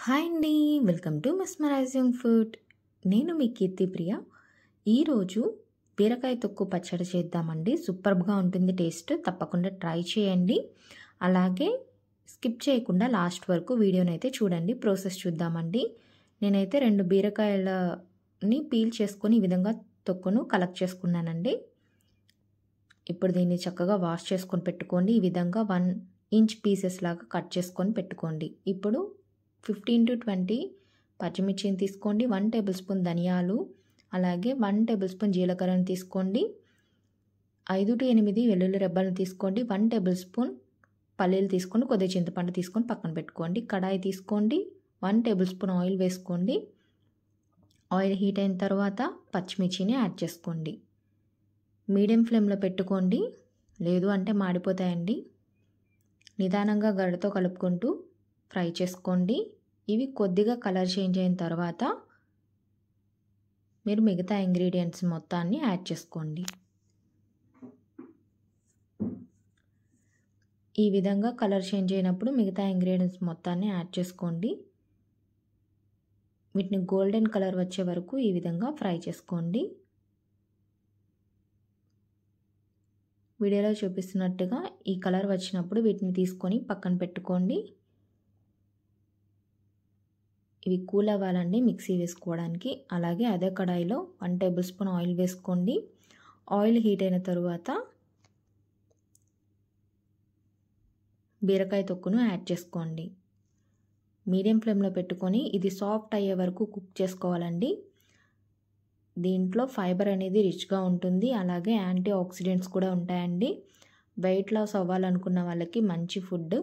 Hi అండి. Welcome to mesmerising food. నేను మీ కీర్తిప్రియ. ఈరోజు బీరకాయ తొక్కు పచ్చడి చేద్దామండి. సూపర్‌గా ఉంటుంది టేస్ట్. తప్పకుండా ట్రై చేయండి. అలాగే స్కిప్ చేయకుండా లాస్ట్ వరకు వీడియోనైతే చూడండి. ప్రాసెస్ చూద్దామండి. నేనైతే 2 బీరకాయలని పీల్ చేసుకొని ఈ విధంగా తొక్కును కలెక్ట్ చేసుకున్నానండి. ఇప్పుడు దీన్ని చక్కగా వాష్ చేసుకొని పెట్టుకోండి. ఈ విధంగా 1 ఇంచ్ పీసెస్ లాగా కట్ చేసుకొని పెట్టుకోండి. ఇప్పుడు 15-20 పచ్చిమిర్చిని తీసుకోండి. 1 టేబుల్ స్పూన్ ధనియాలు, అలాగే 1 టేబుల్ స్పూన్ జీలకర్రను తీసుకోండి. 5-8 వెల్లుల్లి రెబ్బలను తీసుకోండి. 1 టేబుల్ స్పూన్ పల్లీలు తీసుకొని కొద్దిగా చింతపండు తీసుకొని పక్కన పెట్టుకోండి. కడాయి తీసుకోండి. 1 టేబుల్ స్పూన్ ఆయిల్ వేసుకోండి. ఆయిల్ హీట్ అయిన తర్వాత పచ్చిమిర్చిని యాడ్ చేసుకోండి. మీడియం ఫ్లేమ్లో పెట్టుకోండి, లేదు అంటే మాడిపోతాయండి. నిదానంగా గరిటెతో కలుపుకుంటూ ఫ్రై చేసుకోండి. ఇవి కొద్దిగా కలర్ చేంజ్ అయిన తర్వాత మీరు మిగతా ఇంగ్రీడియంట్స్ మొత్తాన్ని యాడ్ చేసుకోండి. ఈ విధంగా కలర్ చేంజ్ అయినప్పుడు మిగతా ఇంగ్రీడియంట్స్ మొత్తాన్ని యాడ్ చేసుకోండి. వీటిని గోల్డెన్ కలర్ వచ్చే వరకు ఈ విధంగా ఫ్రై చేసుకోండి. వీడియోలో చూపిస్తున్నట్టుగా ఈ కలర్ వచ్చినప్పుడు వీటిని తీసుకొని పక్కన పెట్టుకోండి. ఇవి కూల్ అవ్వాలండి మిక్సీ వేసుకోవడానికి. అలాగే అదే కడాయిలో 1 టేబుల్ స్పూన్ ఆయిల్ వేసుకోండి. ఆయిల్ హీట్ అయిన తరువాత బీరకాయ తొక్కును యాడ్ చేసుకోండి. మీడియం ఫ్లేమ్లో పెట్టుకొని ఇది సాఫ్ట్ అయ్యే వరకు కుక్ చేసుకోవాలండి. దీంట్లో ఫైబర్ అనేది రిచ్గా ఉంటుంది. అలాగే యాంటీ ఆక్సిడెంట్స్ కూడా ఉంటాయండి. వెయిట్ లాస్ అవ్వాలనుకున్న వాళ్ళకి మంచి ఫుడ్.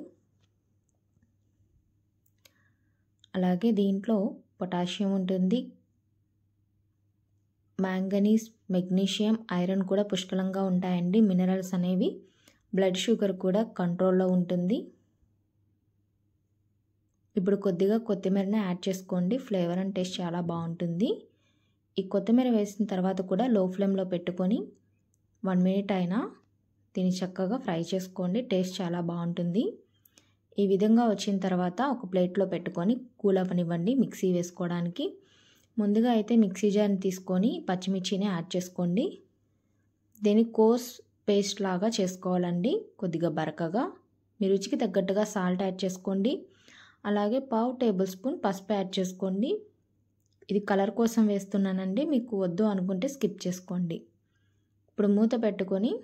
అలాగే దీంట్లో పొటాషియం ఉంటుంది. మ్యాంగనీస్, మెగ్నీషియం, ఐరన్ కూడా పుష్కలంగా ఉంటాయండి. మినరల్స్ అనేవి. బ్లడ్ షుగర్ కూడా కంట్రోల్లో ఉంటుంది. ఇప్పుడు కొద్దిగా కొత్తిమీరని యాడ్ చేసుకోండి. ఫ్లేవర్ అండ్ టేస్ట్ చాలా బాగుంటుంది. ఈ కొత్తిమీర వేసిన తర్వాత కూడా లో ఫ్లేమ్లో పెట్టుకొని 1 మినిట్ అయినా దీన్ని చక్కగా ఫ్రై చేసుకోండి. టేస్ట్ చాలా బాగుంటుంది. ఈ విధంగా వచ్చిన తర్వాత ఒక ప్లేట్లో పెట్టుకొని కూల్ అవ్వనివ్వండి మిక్సీ వేసుకోవడానికి. ముందుగా అయితే మిక్సీ జార్ని తీసుకొని పచ్చిమిర్చిని యాడ్ చేసుకోండి. దీన్ని కోర్స్ పేస్ట్ లాగా చేసుకోవాలండి. కొద్దిగా బరకగా. మీ రుచికి తగ్గట్టుగా సాల్ట్ యాడ్ చేసుకోండి. అలాగే 1/2 టేబుల్ స్పూన్ పసుపు యాడ్ చేసుకోండి. ఇది కలర్ కోసం వేస్తున్నానండి. మీకు వద్దు అనుకుంటే స్కిప్ చేసుకోండి. ఇప్పుడు మూత పెట్టుకొని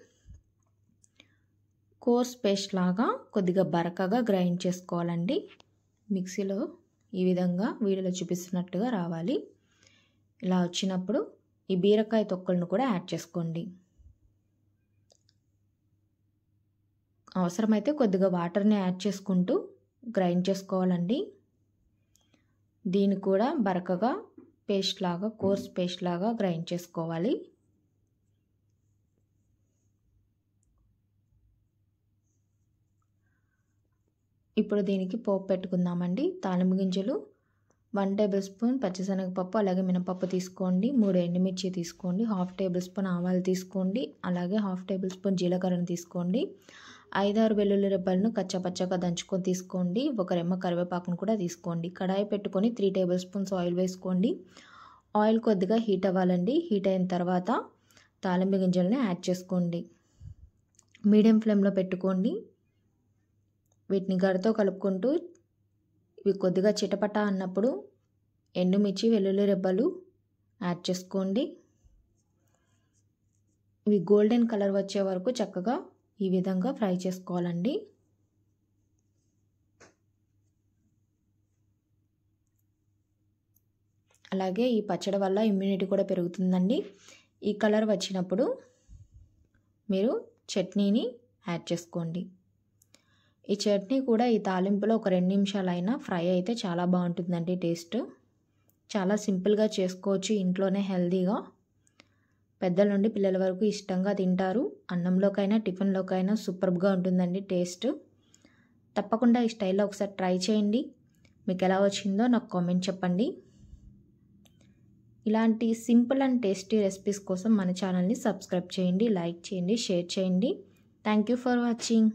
కోర్స్ పేస్ట్ లాగా కొద్దిగా బరకగా గ్రైండ్ చేసుకోవాలండి. మిక్సీలో ఈ విధంగా వీడియోలో చూపిస్తున్నట్టుగా రావాలి. ఇలా వచ్చినప్పుడు ఈ బీరకాయ తొక్కలను కూడా యాడ్ చేసుకోండి. అవసరమైతే కొద్దిగా వాటర్ని యాడ్ చేసుకుంటూ గ్రైండ్ చేసుకోవాలండి. దీన్ని కూడా బరకగా పేస్ట్ లాగా, కోర్స్ పేస్ట్ లాగా గ్రైండ్ చేసుకోవాలి. ఇప్పుడు దీనికి పోపు పెట్టుకుందామండి. తాలింపు గింజలు 1 టేబుల్ స్పూన్ పచ్చిశనగపప్పు, అలాగే మినపప్పు తీసుకోండి. 3 ఎండుమిర్చి తీసుకోండి. 1/2 టేబుల్ స్పూన్ ఆవాలు తీసుకోండి. అలాగే 1/2 టేబుల్ స్పూన్ జీలకర్రను తీసుకోండి. 5-6 వెల్లుల్లి రెబ్బలను కచ్చాపచ్చాగా దంచుకొని తీసుకోండి. 1 రెమ్మ కరివేపాకును కూడా తీసుకోండి. కడాయి పెట్టుకొని 3 టేబుల్ స్పూన్స్ ఆయిల్ వేసుకోండి. ఆయిల్ కొద్దిగా హీట్ అవ్వాలండి. హీట్ అయిన తర్వాత తాలింపు గింజలను యాడ్ చేసుకోండి. మీడియం ఫ్లేమ్లో పెట్టుకోండి. వీటిని గరిటెతో కలుపుకుంటూ ఇవి కొద్దిగా చిటపట అన్నప్పుడు ఎండుమిర్చి, వెల్లుల్లి రెబ్బలు యాడ్ చేసుకోండి. ఇవి గోల్డెన్ కలర్ వచ్చే వరకు చక్కగా ఈ విధంగా ఫ్రై చేసుకోవాలండి. అలాగే ఈ పచ్చడి వల్ల ఇమ్యూనిటీ కూడా పెరుగుతుందండి. ఈ కలర్ వచ్చినప్పుడు మీరు చట్నీని యాడ్ చేసుకోండి. ఈ చట్నీ కూడా ఈ తాలింపులో ఒక 2 నిమిషాలైనా ఫ్రై అయితే చాలా బాగుంటుందండి టేస్ట్. చాలా సింపుల్గా చేసుకోవచ్చు ఇంట్లోనే హెల్తీగా. పెద్దల నుండి పిల్లల వరకు ఇష్టంగా తింటారు. అన్నంలోకైనా టిఫిన్లోకైనా సూపర్గా ఉంటుందండి టేస్ట్. తప్పకుండా ఈ స్టైల్లో ఒకసారి ట్రై చేయండి. మీకు ఎలా వచ్చిందో నాకు కామెంట్ చెప్పండి. ఇలాంటి సింపుల్ అండ్ టేస్టీ రెసిపీస్ కోసం మన ఛానల్ని సబ్స్క్రైబ్ చేయండి, లైక్ చేయండి, షేర్ చేయండి. Thank you for watching.